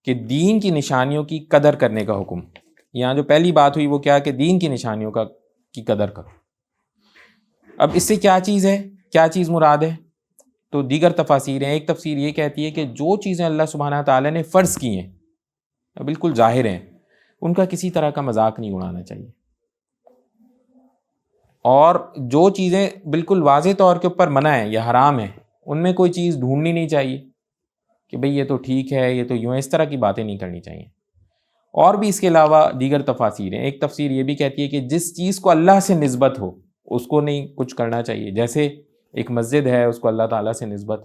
کہ دین کی نشانیوں کی قدر کرنے کا حکم. یہاں جو پہلی بات ہوئی وہ کیا کہ دین کی نشانیوں کی قدر کرو. اب اس سے کیا چیز ہے، کیا چیز مراد ہے؟ تو دیگر تفاسیر ہیں. ایک تفسیر یہ کہتی ہے کہ جو چیزیں اللہ سبحانہ تعالیٰ نے فرض کی ہیں، بالکل ظاہر ہیں، ان کا کسی طرح کا مذاق نہیں اڑانا چاہیے. اور جو چیزیں بالکل واضح طور کے اوپر منع ہیں یا حرام ہیں، ان میں کوئی چیز ڈھونڈنی نہیں چاہیے کہ بھئی یہ تو ٹھیک ہے، یہ تو یوں، اس طرح کی باتیں نہیں کرنی چاہیے. اور بھی اس کے علاوہ دیگر تفاسیر ہیں. ایک تفسیر یہ بھی کہتی ہے کہ جس چیز کو اللہ سے نسبت ہو اس کو نہیں کچھ کرنا چاہیے. جیسے ایک مسجد ہے، اس کو اللہ تعالیٰ سے نسبت.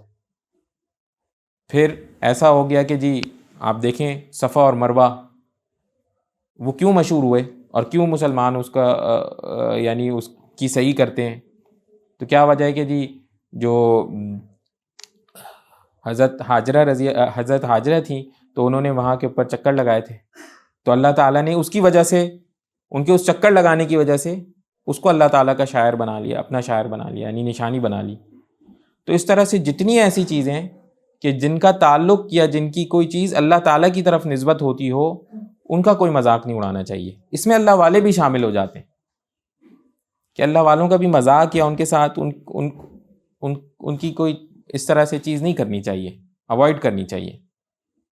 پھر ایسا ہو گیا کہ جی آپ دیکھیں صفا اور مروہ وہ کیوں مشہور ہوئے اور کیوں مسلمان اس کا یعنی اس کی صحیح کرتے ہیں؟ تو کیا وجہ ہے کہ جی جو حضرت حاجرہ تھیں تو انہوں نے وہاں کے اوپر چکر لگائے تھے، تو اللہ تعالیٰ نے اس کی وجہ سے، ان کے اس چکر لگانے کی وجہ سے اس کو اللہ تعالیٰ کا شاعر بنا لیا، اپنا شاعر بنا لیا، یعنی نشانی بنا لی. تو اس طرح سے جتنی ایسی چیزیں ہیں کہ جن کا تعلق یا جن کی کوئی چیز اللہ تعالیٰ کی طرف نسبت ہوتی ہو، ان کا کوئی مذاق نہیں اڑانا چاہیے. اس میں اللہ والے بھی شامل ہو جاتے ہیں کہ اللہ والوں کا بھی مذاق یا ان کے ساتھ ان کی کوئی اس طرح سے چیز نہیں کرنی چاہیے، اوائڈ کرنی چاہیے.